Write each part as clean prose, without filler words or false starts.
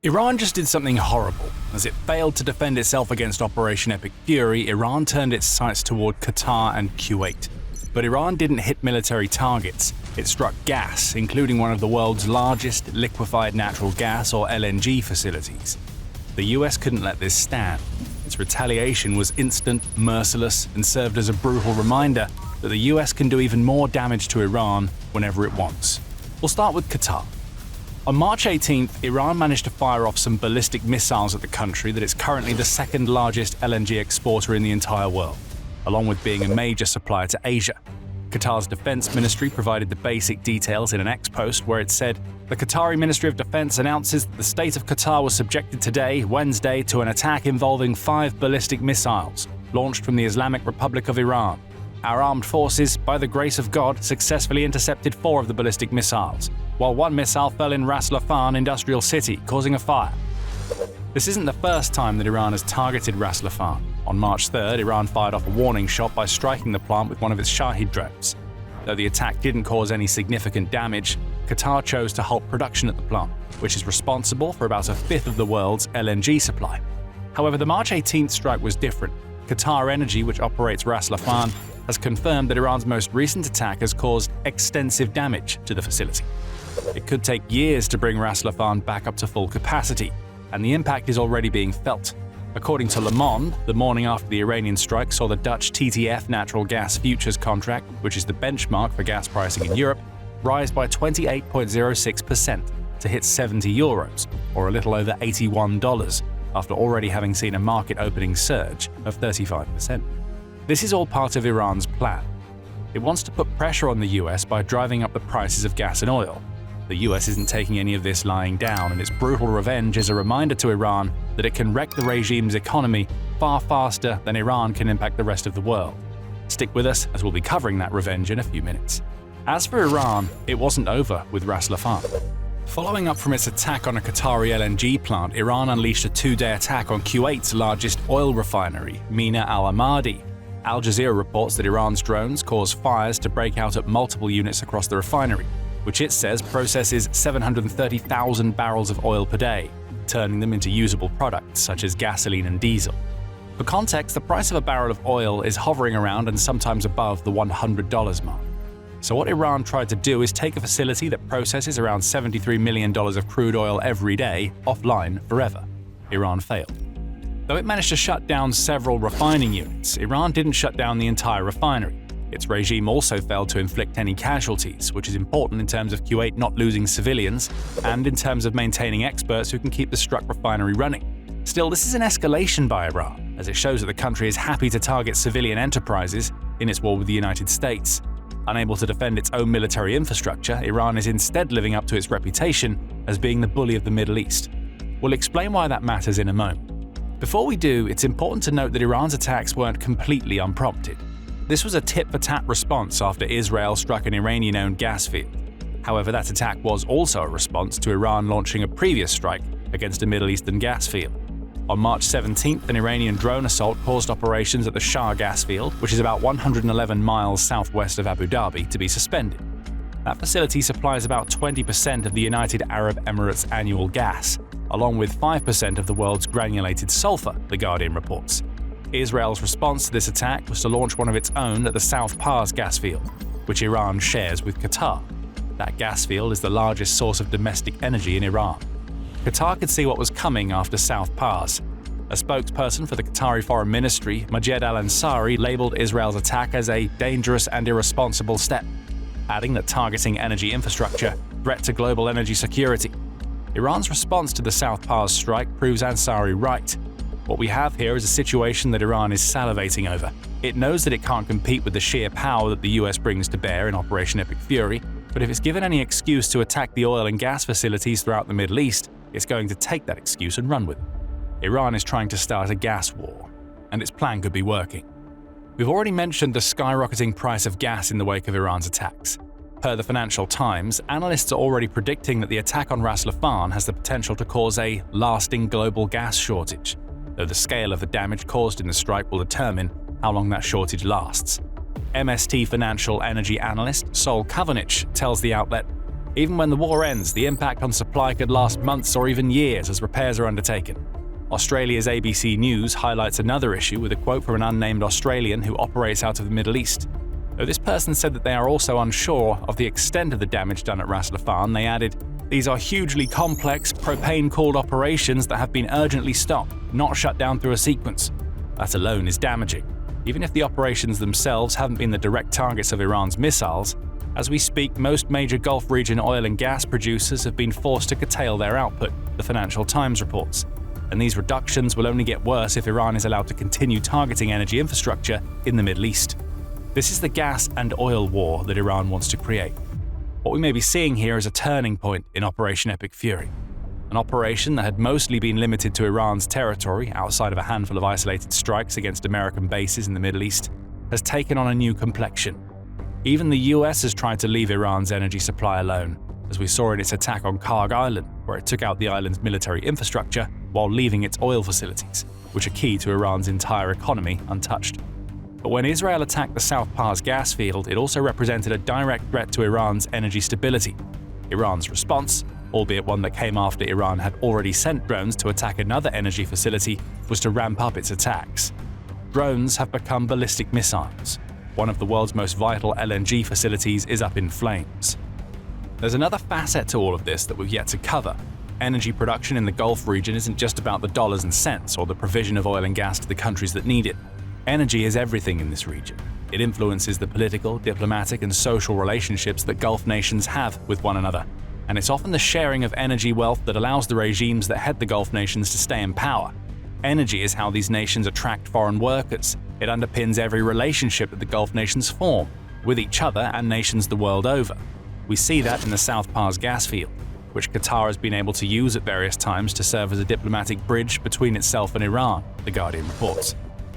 Iran just did something horrible. As it failed to defend itself against Operation Epic Fury, Iran turned its sights toward Qatar and Kuwait. But Iran didn't hit military targets. It struck gas, including one of the world's largest liquefied natural gas or LNG facilities. The US couldn't let this stand. Its retaliation was instant, merciless, and served as a brutal reminder that the US can do even more damage to Iran whenever it wants. We'll start with Qatar. On March 18th, Iran managed to fire off some ballistic missiles at the country that is currently the second largest LNG exporter in the entire world, along with being a major supplier to Asia. Qatar's defense ministry provided the basic details in an X-post where it said, "The Qatari Ministry of Defense announces that the state of Qatar was subjected today, Wednesday, to an attack involving 5 ballistic missiles launched from the Islamic Republic of Iran. Our armed forces, by the grace of God, successfully intercepted 4 of the ballistic missiles, while 1 missile fell in Ras Laffan industrial city, causing a fire." This isn't the first time that Iran has targeted Ras Laffan. On March 3rd, Iran fired off a warning shot by striking the plant with one of its Shahid drones. Though the attack didn't cause any significant damage, Qatar chose to halt production at the plant, which is responsible for about a fifth of the world's LNG supply. However, the March 18th strike was different. Qatar Energy, which operates Ras Laffan, has confirmed that Iran's most recent attack has caused extensive damage to the facility. It could take years to bring Ras Laffan back up to full capacity, and the impact is already being felt. According to Le Monde, the morning after the Iranian strike saw the Dutch TTF natural gas futures contract, which is the benchmark for gas pricing in Europe, rise by 28.06% to hit €70, or a little over $81, after already having seen a market opening surge of 35%. This is all part of Iran's plan. It wants to put pressure on the US by driving up the prices of gas and oil. The US isn't taking any of this lying down, and its brutal revenge is a reminder to Iran that it can wreck the regime's economy far faster than Iran can impact the rest of the world. Stick with us, as we'll be covering that revenge in a few minutes. As for Iran, it wasn't over with Ras Laffan. Following up from its attack on a Qatari LNG plant, Iran unleashed a 2-day attack on Kuwait's largest oil refinery, Mina al-Ahmadi. Al Jazeera reports that Iran's drones caused fires to break out at multiple units across the refinery, which it says processes 730,000 barrels of oil per day, turning them into usable products such as gasoline and diesel. For context, the price of a barrel of oil is hovering around and sometimes above the $100 mark. So what Iran tried to do is take a facility that processes around $73 million of crude oil every day offline forever. Iran failed. Though it managed to shut down several refining units, Iran didn't shut down the entire refinery. Its regime also failed to inflict any casualties, which is important in terms of Kuwait not losing civilians and in terms of maintaining experts who can keep the struck refinery running. Still, this is an escalation by Iran, as it shows that the country is happy to target civilian enterprises in its war with the United States. Unable to defend its own military infrastructure, Iran is instead living up to its reputation as being the bully of the Middle East. We'll explain why that matters in a moment. Before we do, it's important to note that Iran's attacks weren't completely unprompted. This was a tit-for-tat response after Israel struck an Iranian-owned gas field. However, that attack was also a response to Iran launching a previous strike against a Middle Eastern gas field. On March 17th, an Iranian drone assault caused operations at the Shah gas field, which is about 111 miles southwest of Abu Dhabi, to be suspended. That facility supplies about 20% of the United Arab Emirates' annual gas, along with 5% of the world's granulated sulfur, The Guardian reports. Israel's response to this attack was to launch one of its own at the South Pars gas field, which Iran shares with Qatar. That gas field is the largest source of domestic energy in Iran. Qatar could see what was coming after South Pars. A spokesperson for the Qatari Foreign Ministry, Majed al-Ansari, labeled Israel's attack as a dangerous and irresponsible step, adding that targeting energy infrastructure threat to global energy security. Iran's response to the South Pars strike proves Ansari right. What we have here is a situation that Iran is salivating over. It knows that it can't compete with the sheer power that the US brings to bear in Operation Epic Fury, but if it's given any excuse to attack the oil and gas facilities throughout the Middle East, it's going to take that excuse and run with it. Iran is trying to start a gas war, and its plan could be working. We've already mentioned the skyrocketing price of gas in the wake of Iran's attacks. Per the Financial Times, analysts are already predicting that the attack on Ras Laffan has the potential to cause a lasting global gas shortage, though the scale of the damage caused in the strike will determine how long that shortage lasts. MST financial energy analyst Sol Kavanich tells the outlet, Even when the war ends, the impact on supply could last months or even years as repairs are undertaken. Australia's ABC News highlights another issue with a quote from an unnamed Australian who operates out of the Middle East. Though this person said that they are also unsure of the extent of the damage done at Ras Laffan, they added, "These are hugely complex, propane-cooled operations that have been urgently stopped, not shut down through a sequence. That alone is damaging. Even if the operations themselves haven't been the direct targets of Iran's missiles, as we speak, most major Gulf region oil and gas producers have been forced to curtail their output," the Financial Times reports. And these reductions will only get worse if Iran is allowed to continue targeting energy infrastructure in the Middle East. This is the gas and oil war that Iran wants to create. What we may be seeing here is a turning point in Operation Epic Fury. An operation that had mostly been limited to Iran's territory outside of a handful of isolated strikes against American bases in the Middle East has taken on a new complexion. Even the US has tried to leave Iran's energy supply alone, as we saw in its attack on Kharg Island, where it took out the island's military infrastructure while leaving its oil facilities, which are key to Iran's entire economy, untouched. But when Israel attacked the South Pars gas field, it also represented a direct threat to Iran's energy stability. Iran's response, albeit one that came after Iran had already sent drones to attack another energy facility, was to ramp up its attacks. Drones have become ballistic missiles. One of the world's most vital LNG facilities is up in flames. There's another facet to all of this that we've yet to cover. Energy production in the Gulf region isn't just about the dollars and cents or the provision of oil and gas to the countries that need it. Energy is everything in this region. It influences the political, diplomatic, and social relationships that Gulf nations have with one another. And it's often the sharing of energy wealth that allows the regimes that head the Gulf nations to stay in power. Energy is how these nations attract foreign workers. It underpins every relationship that the Gulf nations form, with each other and nations the world over. We see that in the South Pars gas field, which Qatar has been able to use at various times to serve as a diplomatic bridge between itself and Iran, The Guardian reports.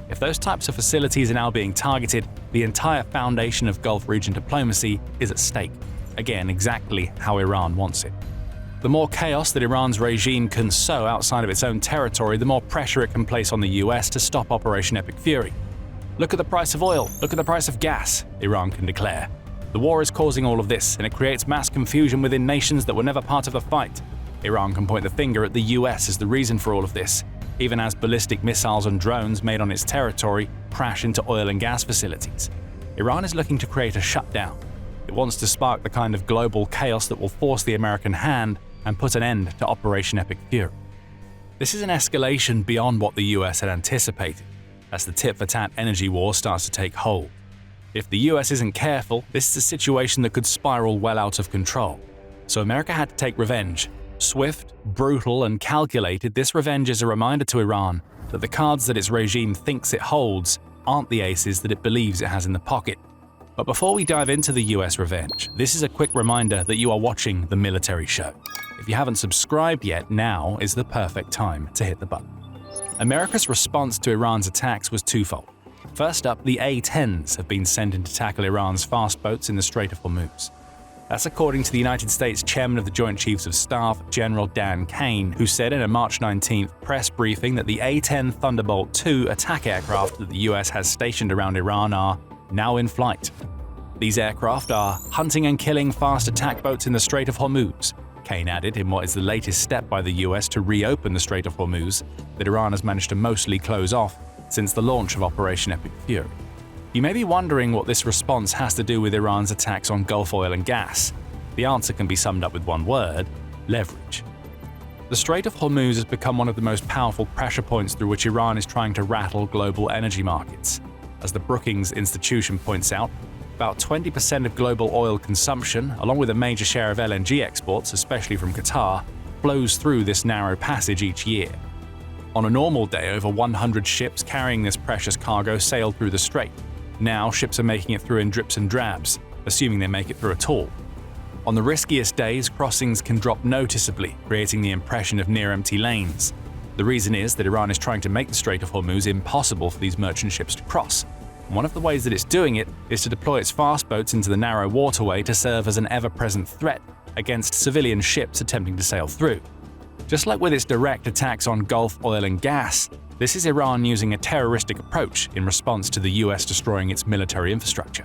If those types of facilities are now being targeted, the entire foundation of Gulf region diplomacy is at stake. Again, exactly how Iran wants it. The more chaos that Iran's regime can sow outside of its own territory, the more pressure it can place on the US to stop Operation Epic Fury. "Look at the price of oil, look at the price of gas," Iran can declare. "The war is causing all of this, and it creates mass confusion within nations that were never part of the fight." Iran can point the finger at the US as the reason for all of this, even as ballistic missiles and drones made on its territory crash into oil and gas facilities. Iran is looking to create a shutdown. It wants to spark the kind of global chaos that will force the American hand and put an end to Operation Epic Fury. This is an escalation beyond what the US had anticipated, as the tit-for-tat energy war starts to take hold. If the US isn't careful, this is a situation that could spiral well out of control. So America had to take revenge. Swift, brutal, and calculated, this revenge is a reminder to Iran that the cards that its regime thinks it holds aren't the aces that it believes it has in the pocket. But before we dive into the US revenge, this is a quick reminder that you are watching The Military Show. If you haven't subscribed yet, now is the perfect time to hit the button. America's response to Iran's attacks was twofold. First up, the A-10s have been sent in to tackle Iran's fast boats in the Strait of Hormuz. That's according to the United States Chairman of the Joint Chiefs of Staff, General Dan Kane, who said in a March 19th press briefing that the A-10 Thunderbolt II attack aircraft that the US has stationed around Iran are now in flight. These aircraft are hunting and killing fast attack boats in the Strait of Hormuz. Kane added, in what is the latest step by the US to reopen the Strait of Hormuz, that Iran has managed to mostly close off since the launch of Operation Epic Fury. You may be wondering what this response has to do with Iran's attacks on Gulf oil and gas. The answer can be summed up with one word: leverage. The Strait of Hormuz has become one of the most powerful pressure points through which Iran is trying to rattle global energy markets. As the Brookings Institution points out, about 20% of global oil consumption, along with a major share of LNG exports, especially from Qatar, flows through this narrow passage each year. On a normal day, over 100 ships carrying this precious cargo sailed through the strait. Now, ships are making it through in drips and drabs, assuming they make it through at all. On the riskiest days, crossings can drop noticeably, creating the impression of near-empty lanes. The reason is that Iran is trying to make the Strait of Hormuz impossible for these merchant ships to cross. And one of the ways that it's doing it is to deploy its fast boats into the narrow waterway to serve as an ever-present threat against civilian ships attempting to sail through. Just like with its direct attacks on Gulf oil and gas, this is Iran using a terroristic approach in response to the US destroying its military infrastructure.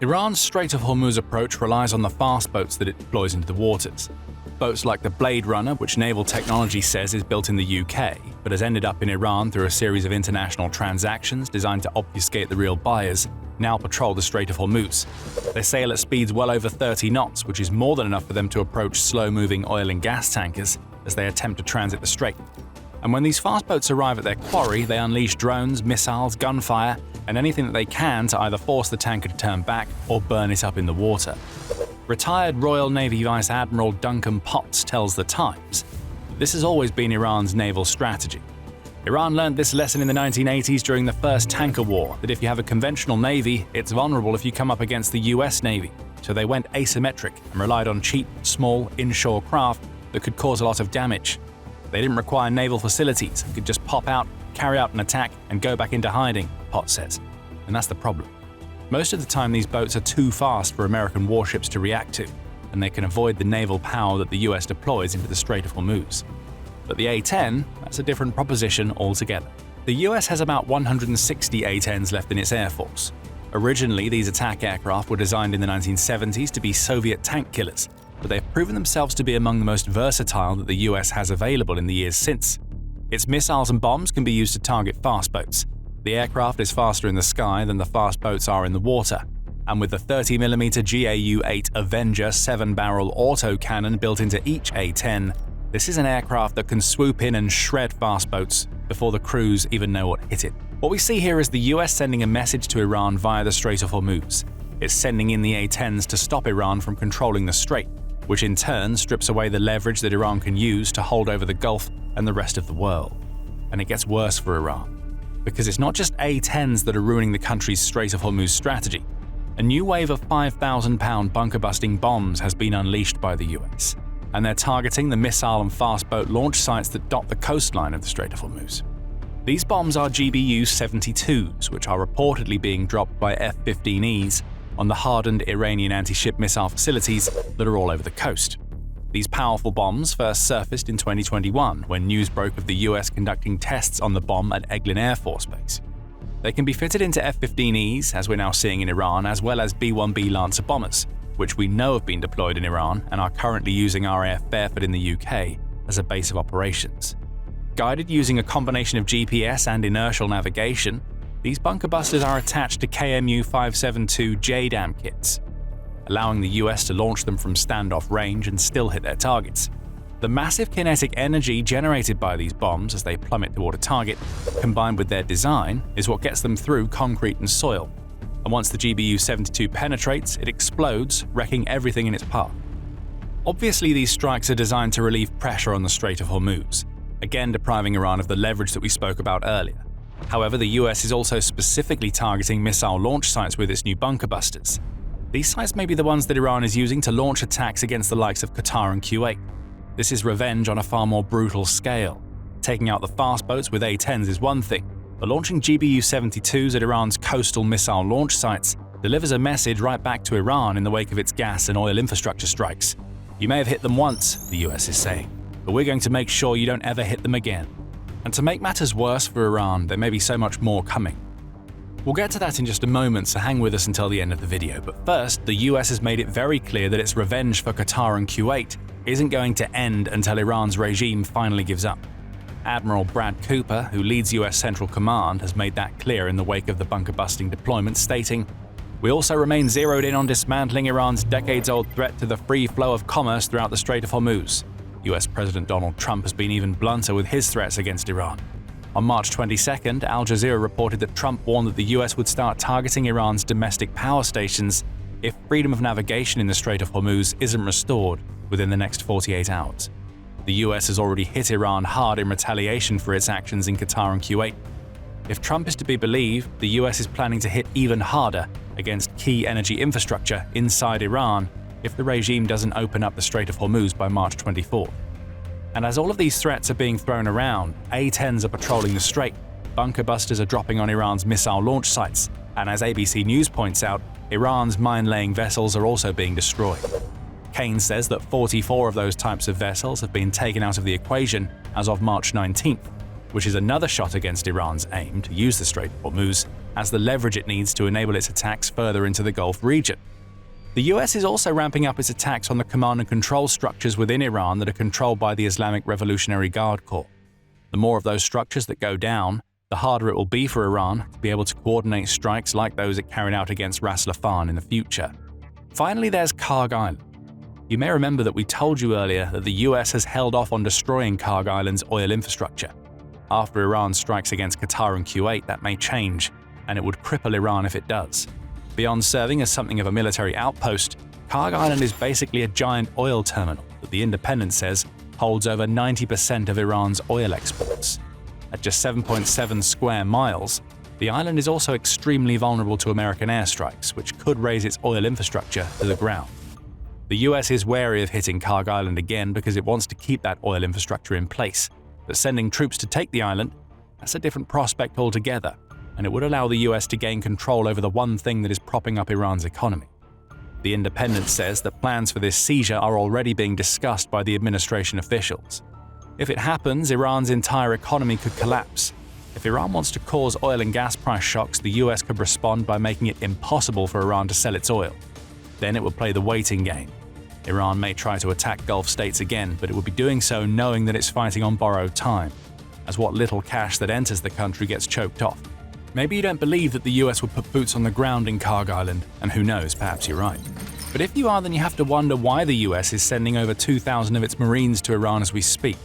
Iran's Strait of Hormuz approach relies on the fast boats that it deploys into the waters. Boats like the Blade Runner, which naval technology says is built in the UK, but has ended up in Iran through a series of international transactions designed to obfuscate the real buyers, now patrol the Strait of Hormuz. They sail at speeds well over 30 knots, which is more than enough for them to approach slow-moving oil and gas tankers as they attempt to transit the strait. And when these fast boats arrive at their quarry, they unleash drones, missiles, gunfire, and anything that they can to either force the tanker to turn back or burn it up in the water. Retired Royal Navy Vice Admiral Duncan Potts tells The Times that this has always been Iran's naval strategy. Iran learned this lesson in the 1980s during the first tanker war, that if you have a conventional navy, it's vulnerable if you come up against the US Navy. So they went asymmetric and relied on cheap, small, inshore craft that could cause a lot of damage. They didn't require naval facilities and could just pop out, carry out an attack, and go back into hiding, Potts says. And that's the problem. Most of the time these boats are too fast for American warships to react to, and they can avoid the naval power that the US deploys into the Strait of Hormuz. But the A-10, that's a different proposition altogether. The US has about 160 A-10s left in its air force. Originally, these attack aircraft were designed in the 1970s to be Soviet tank killers, but they've proven themselves to be among the most versatile that the US has available in the years since. Its missiles and bombs can be used to target fast boats. The aircraft is faster in the sky than the fast boats are in the water, and with the 30mm GAU-8 Avenger 7-barrel autocannon built into each A-10, this is an aircraft that can swoop in and shred fast boats before the crews even know what hit it. What we see here is the US sending a message to Iran via the Strait of Hormuz. It's sending in the A-10s to stop Iran from controlling the strait, which in turn strips away the leverage that Iran can use to hold over the Gulf and the rest of the world. And it gets worse for Iran, because it's not just A-10s that are ruining the country's Strait of Hormuz strategy. A new wave of 5,000-pound bunker-busting bombs has been unleashed by the US, and they're targeting the missile and fast boat launch sites that dot the coastline of the Strait of Hormuz. These bombs are GBU-72s, which are reportedly being dropped by F-15Es on the hardened Iranian anti-ship missile facilities that are all over the coast. These powerful bombs first surfaced in 2021 when news broke of the US conducting tests on the bomb at Eglin Air Force Base. They can be fitted into F-15Es, as we're now seeing in Iran, as well as B-1B Lancer bombers, which we know have been deployed in Iran and are currently using RAF Fairford in the UK as a base of operations. Guided using a combination of GPS and inertial navigation, these bunker busters are attached to KMU-572 JDAM kits, allowing the US to launch them from standoff range and still hit their targets. The massive kinetic energy generated by these bombs as they plummet toward a target, combined with their design, is what gets them through concrete and soil. And once the GBU-72 penetrates, it explodes, wrecking everything in its path. Obviously, these strikes are designed to relieve pressure on the Strait of Hormuz, again depriving Iran of the leverage that we spoke about earlier. However, the US is also specifically targeting missile launch sites with its new bunker busters. These sites may be the ones that Iran is using to launch attacks against the likes of Qatar and Kuwait. This is revenge on a far more brutal scale. Taking out the fast boats with A-10s is one thing, but launching GBU-72s at Iran's coastal missile launch sites delivers a message right back to Iran in the wake of its gas and oil infrastructure strikes. You may have hit them once, the US is saying, but we're going to make sure you don't ever hit them again. And to make matters worse for Iran, there may be so much more coming. We'll get to that in just a moment, so hang with us until the end of the video. But first, the US has made it very clear that its revenge for Qatar and Kuwait isn't going to end until Iran's regime finally gives up. Admiral Brad Cooper, who leads US Central Command, has made that clear in the wake of the bunker-busting deployment, stating, "We also remain zeroed in on dismantling Iran's decades-old threat to the free flow of commerce throughout the Strait of Hormuz." US President Donald Trump has been even blunter with his threats against Iran. On March 22nd, Al Jazeera reported that Trump warned that the US would start targeting Iran's domestic power stations if freedom of navigation in the Strait of Hormuz isn't restored within the next 48 hours. The US has already hit Iran hard in retaliation for its actions in Qatar and Kuwait. If Trump is to be believed, the US is planning to hit even harder against key energy infrastructure inside Iran if the regime doesn't open up the Strait of Hormuz by March 24th. And as all of these threats are being thrown around, A-10s are patrolling the strait, bunker busters are dropping on Iran's missile launch sites, and as ABC News points out, Iran's mine-laying vessels are also being destroyed. Kane says that 44 of those types of vessels have been taken out of the equation as of March 19th, which is another shot against Iran's aim to use the Strait of Hormuz has the leverage it needs to enable its attacks further into the Gulf region. The US is also ramping up its attacks on the command and control structures within Iran that are controlled by the Islamic Revolutionary Guard Corps. The more of those structures that go down, the harder it will be for Iran to be able to coordinate strikes like those it carried out against Ras Laffan in the future. Finally, there's Kharg Island. You may remember that we told you earlier that the US has held off on destroying Kharg Island's oil infrastructure. After Iran strikes against Qatar and Kuwait, that may change, and it would cripple Iran if it does. Beyond serving as something of a military outpost, Kharg Island is basically a giant oil terminal that The Independent says holds over 90% of Iran's oil exports. At just 7.7 square miles, the island is also extremely vulnerable to American airstrikes, which could raise its oil infrastructure to the ground. The US is wary of hitting Kharg Island again because it wants to keep that oil infrastructure in place, but sending troops to take the island, that's a different prospect altogether, and it would allow the US to gain control over the one thing that is propping up Iran's economy. The Independent says that plans for this seizure are already being discussed by the administration officials. If it happens, Iran's entire economy could collapse. If Iran wants to cause oil and gas price shocks, the US could respond by making it impossible for Iran to sell its oil. Then it would play the waiting game. Iran may try to attack Gulf states again, but it would be doing so knowing that it's fighting on borrowed time, as what little cash that enters the country gets choked off. Maybe you don't believe that the US will put boots on the ground in Kharg Island, and who knows, perhaps you're right. But if you are, then you have to wonder why the US is sending over 2,000 of its Marines to Iran as we speak.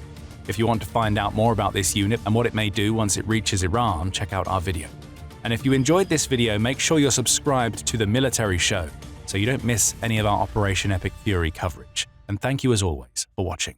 If you want to find out more about this unit and what it may do once it reaches Iran, check out our video. And if you enjoyed this video, make sure you're subscribed to The Military Show so you don't miss any of our Operation Epic Fury coverage. And thank you as always for watching.